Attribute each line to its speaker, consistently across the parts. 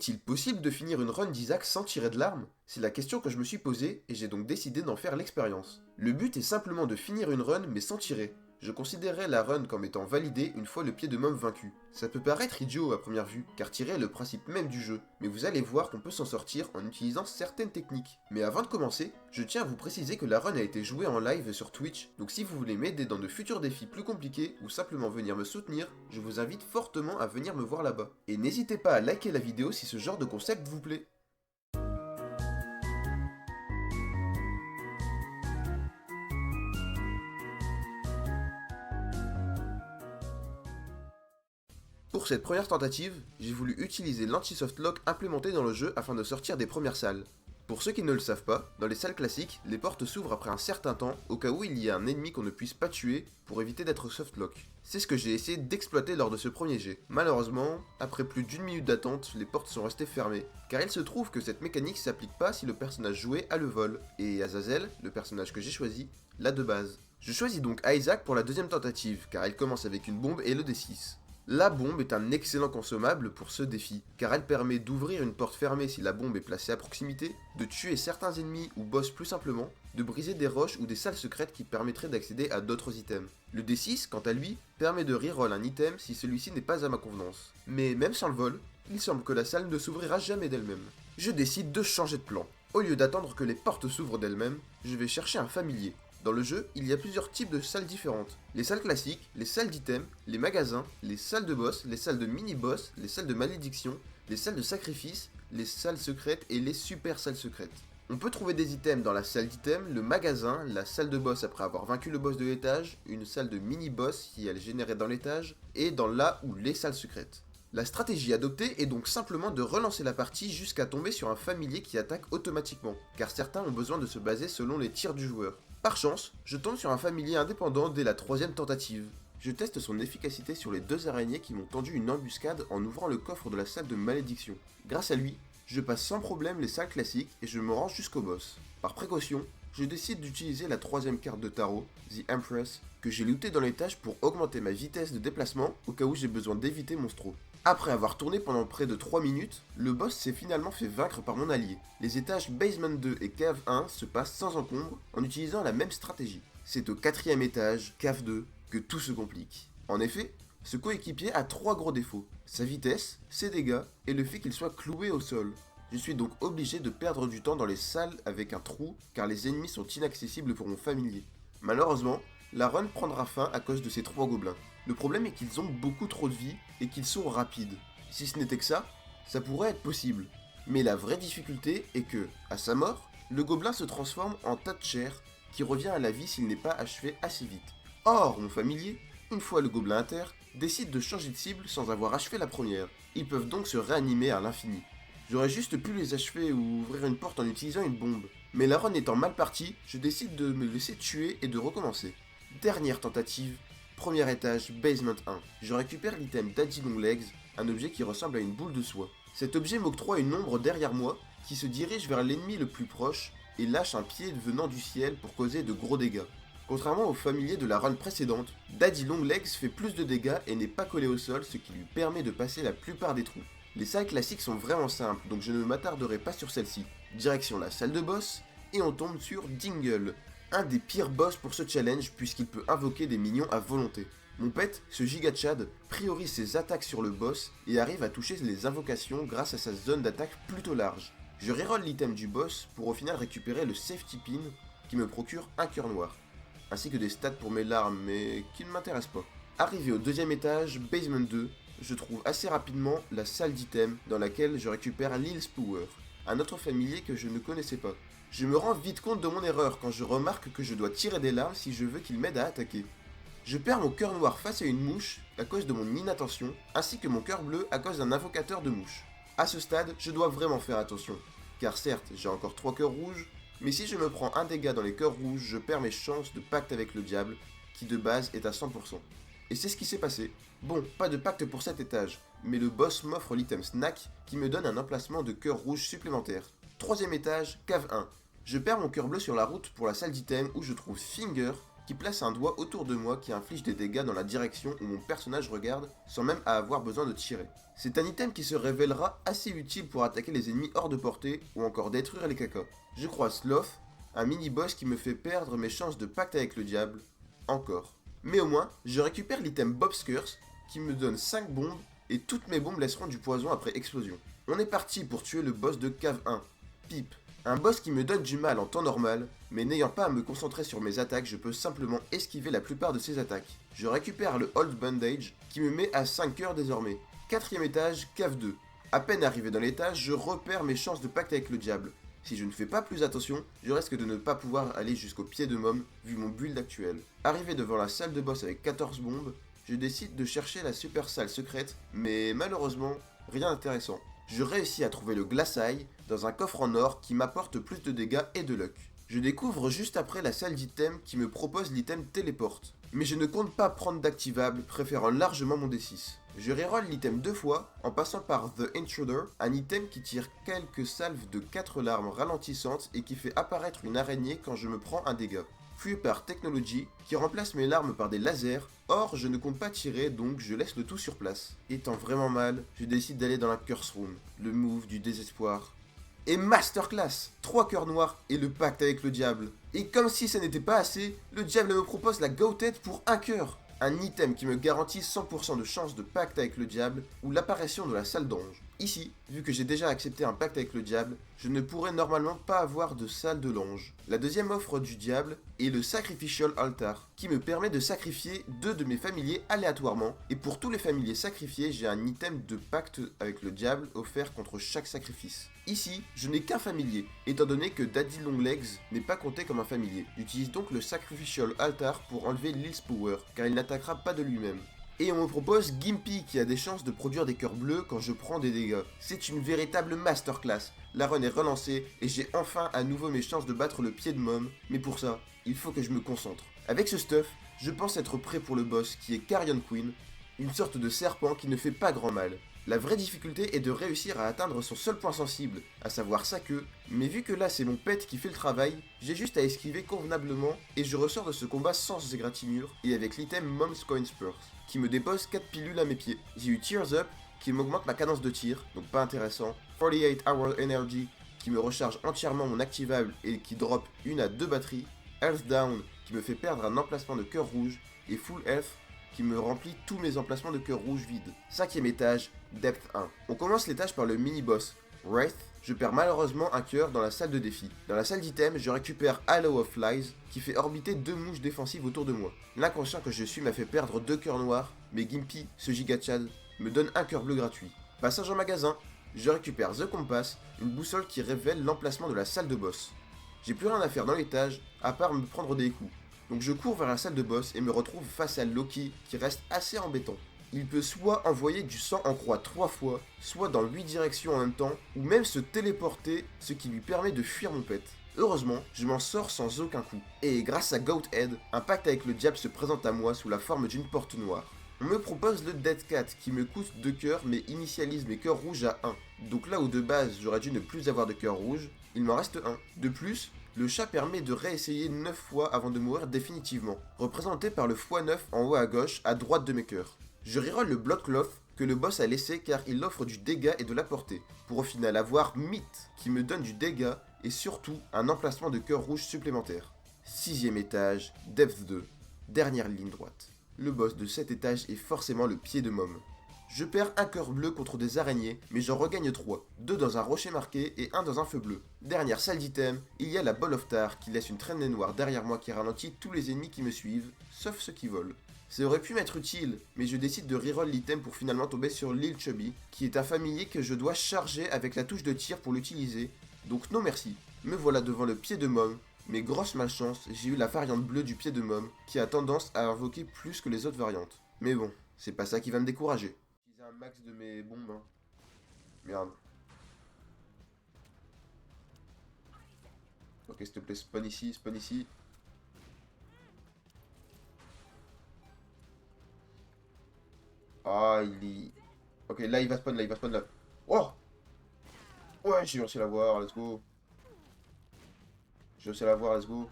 Speaker 1: Est-il possible de finir une run d'Isaac sans tirer de l'arme? C'est la question que je me suis posée et j'ai donc décidé d'en faire l'expérience. Le but est simplement de finir une run mais sans tirer. Je considérerais la run comme étant validée une fois le pied de môme vaincu. Ça peut paraître idiot à première vue, car tirer est le principe même du jeu, mais vous allez voir qu'on peut s'en sortir en utilisant certaines techniques. Mais avant de commencer, je tiens à vous préciser que la run a été jouée en live sur Twitch, donc si vous voulez m'aider dans de futurs défis plus compliqués ou simplement venir me soutenir, je vous invite fortement à venir me voir là-bas. Et n'hésitez pas à liker la vidéo si ce genre de concept vous plaît. Pour cette première tentative, j'ai voulu utiliser l'anti-softlock implémenté dans le jeu afin de sortir des premières salles. Pour ceux qui ne le savent pas, dans les salles classiques, les portes s'ouvrent après un certain temps au cas où il y a un ennemi qu'on ne puisse pas tuer pour éviter d'être softlock. C'est ce que j'ai essayé d'exploiter lors de ce premier jet. Malheureusement, après plus d'une minute d'attente, les portes sont restées fermées, car il se trouve que cette mécanique s'applique pas si le personnage joué a le vol, et Azazel, le personnage que j'ai choisi, l'a de base. Je choisis donc Isaac pour la deuxième tentative, car elle commence avec une bombe et le D6. La bombe est un excellent consommable pour ce défi, car elle permet d'ouvrir une porte fermée si la bombe est placée à proximité, de tuer certains ennemis ou boss plus simplement, de briser des roches ou des salles secrètes qui permettraient d'accéder à d'autres items. Le D6, quant à lui, permet de reroll un item si celui-ci n'est pas à ma convenance. Mais même sans le vol, il semble que la salle ne s'ouvrira jamais d'elle-même. Je décide de changer de plan. Au lieu d'attendre que les portes s'ouvrent d'elles-mêmes, je vais chercher un familier. Dans le jeu, il y a plusieurs types de salles différentes. Les salles classiques, les salles d'items, les magasins, les salles de boss, les salles de mini-boss, les salles de malédiction, les salles de sacrifice, les salles secrètes et les super salles secrètes. On peut trouver des items dans la salle d'items, le magasin, la salle de boss après avoir vaincu le boss de l'étage, une salle de mini-boss si elle est générée dans l'étage, et dans la ou les salles secrètes. La stratégie adoptée est donc simplement de relancer la partie jusqu'à tomber sur un familier qui attaque automatiquement, car certains ont besoin de se baser selon les tirs du joueur. Par chance, je tombe sur un familier indépendant dès la troisième tentative. Je teste son efficacité sur les deux araignées qui m'ont tendu une embuscade en ouvrant le coffre de la salle de malédiction. Grâce à lui, je passe sans problème les salles classiques et je me rends jusqu'au boss. Par précaution, je décide d'utiliser la troisième carte de tarot, The Empress, que j'ai lootée dans l'étage pour augmenter ma vitesse de déplacement au cas où j'ai besoin d'éviter Monstro. Après avoir tourné pendant près de 3 minutes, le boss s'est finalement fait vaincre par mon allié. Les étages Basement 2 et Cave 1 se passent sans encombre en utilisant la même stratégie. C'est au 4ème étage, Cave 2, que tout se complique. En effet, ce coéquipier a 3 gros défauts. Sa vitesse, ses dégâts et le fait qu'il soit cloué au sol. Je suis donc obligé de perdre du temps dans les salles avec un trou car les ennemis sont inaccessibles pour mon familier. Malheureusement, la run prendra fin à cause de ces 3 gobelins. Le problème est qu'ils ont beaucoup trop de vie et qu'ils sont rapides. Si ce n'était que ça pourrait être possible. Mais la vraie difficulté est que, à sa mort, le gobelin se transforme en tas de chair qui revient à la vie s'il n'est pas achevé assez vite. Or, mon familier, une fois le gobelin à terre, décide de changer de cible sans avoir achevé la première. Ils peuvent donc se réanimer à l'infini. J'aurais juste pu les achever ou ouvrir une porte en utilisant une bombe. Mais la run étant mal partie, je décide de me laisser tuer et de recommencer. Dernière tentative. Premier étage, Basement 1. Je récupère l'item Daddy Longlegs, un objet qui ressemble à une boule de soie. Cet objet m'octroie une ombre derrière moi qui se dirige vers l'ennemi le plus proche et lâche un pied venant du ciel pour causer de gros dégâts. Contrairement au familier de la run précédente, Daddy Longlegs fait plus de dégâts et n'est pas collé au sol, ce qui lui permet de passer la plupart des trous. Les salles classiques sont vraiment simples, donc je ne m'attarderai pas sur celle-ci. Direction la salle de boss, et on tombe sur Dingle, un des pires boss pour ce challenge puisqu'il peut invoquer des minions à volonté. Mon pet, ce giga Chad, priorise ses attaques sur le boss et arrive à toucher les invocations grâce à sa zone d'attaque plutôt large. Je reroll l'item du boss pour au final récupérer le safety pin qui me procure un cœur noir, ainsi que des stats pour mes larmes mais qui ne m'intéressent pas. Arrivé au deuxième étage, Basement 2, je trouve assez rapidement la salle d'item dans laquelle je récupère Lil Spower, un autre familier que je ne connaissais pas. Je me rends vite compte de mon erreur quand je remarque que je dois tirer des larmes si je veux qu'il m'aide à attaquer. Je perds mon cœur noir face à une mouche à cause de mon inattention, ainsi que mon cœur bleu à cause d'un invocateur de mouche. A ce stade, je dois vraiment faire attention, car certes j'ai encore 3 cœurs rouges, mais si je me prends un dégât dans les cœurs rouges, je perds mes chances de pacte avec le diable, qui de base est à 100%. Et c'est ce qui s'est passé. Bon, pas de pacte pour cet étage, mais le boss m'offre l'item snack qui me donne un emplacement de cœur rouge supplémentaire. Troisième étage, Cave 1. Je perds mon cœur bleu sur la route pour la salle d'item où je trouve Finger qui place un doigt autour de moi qui inflige des dégâts dans la direction où mon personnage regarde sans même avoir besoin de tirer. C'est un item qui se révélera assez utile pour attaquer les ennemis hors de portée ou encore détruire les cacas. Je crois Sloth, un mini-boss qui me fait perdre mes chances de pacte avec le diable, encore. Mais au moins, je récupère l'item Bob's Curse qui me donne 5 bombes et toutes mes bombes laisseront du poison après explosion. On est parti pour tuer le boss de cave 1, Pipe. Un boss qui me donne du mal en temps normal, mais n'ayant pas à me concentrer sur mes attaques, je peux simplement esquiver la plupart de ses attaques. Je récupère le Old Bandage qui me met à 5 cœurs désormais. 4ème étage, cave 2. À peine arrivé dans l'étage, je repère mes chances de pacte avec le diable. Si je ne fais pas plus attention, je risque de ne pas pouvoir aller jusqu'au pied de Mom vu mon build actuel. Arrivé devant la salle de boss avec 14 bombes, je décide de chercher la super salle secrète, mais malheureusement, rien d'intéressant. Je réussis à trouver le Glass Eye dans un coffre en or qui m'apporte plus de dégâts et de luck. Je découvre juste après la salle d'item qui me propose l'item téléporte. Mais je ne compte pas prendre d'activable, préférant largement mon D6. Je reroll l'item 2 fois en passant par The Intruder, un item qui tire quelques salves de 4 larmes ralentissantes et qui fait apparaître une araignée quand je me prends un dégât. Puis par Technology, qui remplace mes larmes par des lasers, or je ne compte pas tirer donc je laisse le tout sur place. Étant vraiment mal, je décide d'aller dans la Curse Room, le move du désespoir. Et Masterclass, 3 cœurs noirs et le pacte avec le diable. Et comme si ça n'était pas assez, le diable me propose la Goated pour 1 cœur. Un item qui me garantit 100% de chance de pacte avec le diable ou l'apparition de la salle d'ange. Ici, vu que j'ai déjà accepté un pacte avec le diable, je ne pourrais normalement pas avoir de salle de l'ange. La deuxième offre du diable est le Sacrificial Altar, qui me permet de sacrifier 2 de mes familiers aléatoirement, et pour tous les familiers sacrifiés, j'ai un item de pacte avec le diable offert contre chaque sacrifice. Ici, je n'ai qu'un familier, étant donné que Daddy Longlegs n'est pas compté comme un familier. J'utilise donc le Sacrificial Altar pour enlever Lil's Power, car il n'attaquera pas de lui-même. Et on me propose Gimpy qui a des chances de produire des cœurs bleus quand je prends des dégâts. C'est une véritable masterclass. La run est relancée et j'ai enfin à nouveau mes chances de battre le pied de Mom, mais pour ça, il faut que je me concentre. Avec ce stuff, je pense être prêt pour le boss qui est Carrion Queen, une sorte de serpent qui ne fait pas grand mal. La vraie difficulté est de réussir à atteindre son seul point sensible, à savoir sa queue, mais vu que là c'est mon pet qui fait le travail, j'ai juste à esquiver convenablement et je ressors de ce combat sans égratignure et avec l'item Mom's Coin Spurs, qui me dépose 4 pilules à mes pieds. J'ai eu Tears Up, qui m'augmente ma cadence de tir, donc pas intéressant, 48 Hour Energy, qui me recharge entièrement mon activable et qui drop 1 à 2 batteries, Health Down, qui me fait perdre un emplacement de cœur rouge, et Full Health, qui me remplit tous mes emplacements de cœur rouge vides. 5ème étage, Depth 1. On commence l'étage par le mini-boss, Wraith. Je perds malheureusement un cœur dans la salle de défi. Dans la salle d'item, je récupère Halo of Flies, qui fait orbiter 2 mouches défensives autour de moi. L'inconscient que je suis m'a fait perdre 2 cœurs noirs, mais Gimpy, ce gigachad, me donne un cœur bleu gratuit. Passage en magasin, je récupère The Compass, une boussole qui révèle l'emplacement de la salle de boss. J'ai plus rien à faire dans l'étage, à part me prendre des coups. Donc je cours vers la salle de boss et me retrouve face à Loki qui reste assez embêtant. Il peut soit envoyer du sang en croix 3 fois, soit dans 8 directions en même temps, ou même se téléporter, ce qui lui permet de fuir mon pet. Heureusement, je m'en sors sans aucun coup. Et grâce à Goathead, un pacte avec le diable se présente à moi sous la forme d'une porte noire. On me propose le Dead Cat qui me coûte 2 cœurs mais initialise mes cœurs rouges à 1. Donc là où de base j'aurais dû ne plus avoir de cœur rouge, il m'en reste 1. De plus, le chat permet de réessayer 9 fois avant de mourir définitivement, représenté par le x9 en haut à gauche à droite de mes cœurs. Je reroll le Bloodcloth que le boss a laissé car il offre du dégât et de la portée, pour au final avoir Myth qui me donne du dégât et surtout un emplacement de cœur rouge supplémentaire. 6ème étage, Depth 2, dernière ligne droite. Le boss de cet étage est forcément le pied de Mom. Je perds un cœur bleu contre des araignées, mais j'en regagne 3, 2 dans un rocher marqué et 1 dans un feu bleu. Dernière salle d'item, il y a la Ball of Tar qui laisse une traînée noire derrière moi qui ralentit tous les ennemis qui me suivent, sauf ceux qui volent. Ça aurait pu m'être utile, mais je décide de reroll l'item pour finalement tomber sur Lil Chubby, qui est un familier que je dois charger avec la touche de tir pour l'utiliser, donc non merci. Me voilà devant le pied de Mom, mais grosse malchance, j'ai eu la variante bleue du pied de Mom, qui a tendance à invoquer plus que les autres variantes. Mais bon, c'est pas ça qui va me décourager. J'ai un max de mes bombes, hein. Merde. Ok, s'il te plaît, spawn ici, spawn ici. Ah, il est... Ok, là, il va spawn, là, il va spawn, là. Oh! Ouais, j'ai réussi à l'avoir, let's go. J'ai réussi à l'avoir, let's go.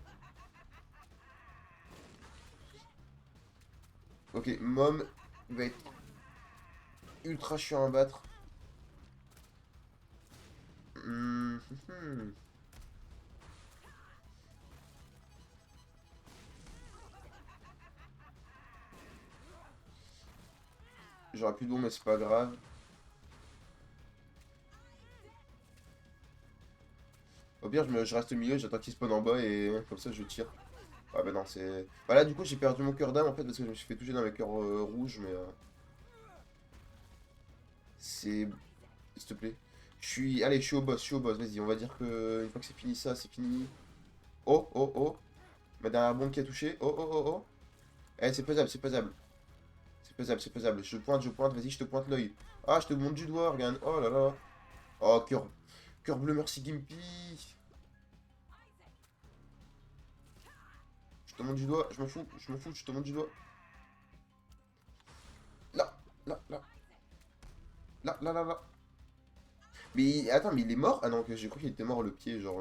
Speaker 1: Ok, Mom va être ultra chiant à battre. Hum, hum, hum. J'aurais plus de bon, mais c'est pas grave. Au pire, je reste au milieu, j'attends qu'il spawn en bas et comme ça je tire. Ah bah non, c'est... Bah là, du coup, j'ai perdu mon cœur d'âme en fait parce que je me suis fait toucher dans mes cœurs rouges, mais... c'est... S'il te plaît. Je suis... Allez, je suis au boss, vas-y, on va dire que une fois que c'est fini ça, c'est fini. Oh, oh, oh. Ma dernière bombe qui a touché. Oh, oh, oh, oh. Eh, c'est pesable, c'est pesable. C'est pesable, c'est pesable. Je pointe, vas-y, je te pointe l'œil. Ah, je te montre du doigt, regarde. Oh là là. Oh, cœur. Cœur bleu, merci Gimpy. Je te montre du doigt, je m'en fous, je te montre du doigt. Là, là, là, là, là, là, là. Mais attends, mais il est mort? Ah non, que j'ai cru qu'il était mort le pied, genre.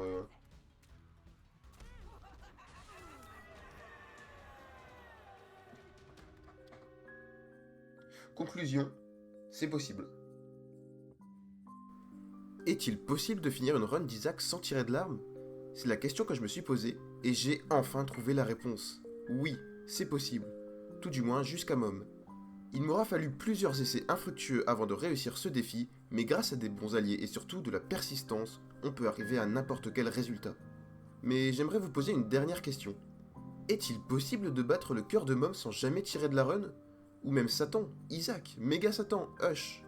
Speaker 1: Conclusion, c'est possible. Est-il possible de finir une run d'Isaac sans tirer de l'arme? C'est la question que je me suis posée, et j'ai enfin trouvé la réponse. Oui, c'est possible. Tout du moins jusqu'à Mom. Il m'aura fallu plusieurs essais infructueux avant de réussir ce défi, mais grâce à des bons alliés et surtout de la persistance, on peut arriver à n'importe quel résultat. Mais j'aimerais vous poser une dernière question. Est-il possible de battre le cœur de Mom sans jamais tirer de la run? Ou même Satan, Isaac, Méga Satan, Hush?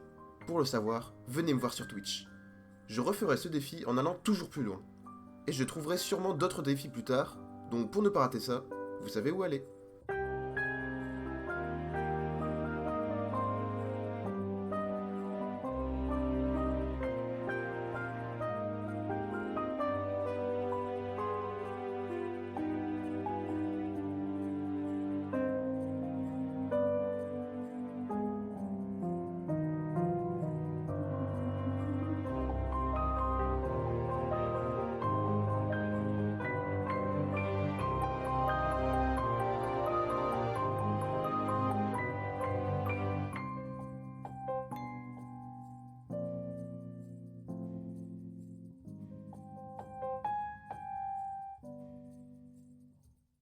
Speaker 1: Pour le savoir, venez me voir sur Twitch. Je referai ce défi en allant toujours plus loin. Et je trouverai sûrement d'autres défis plus tard, donc pour ne pas rater ça, vous savez où aller.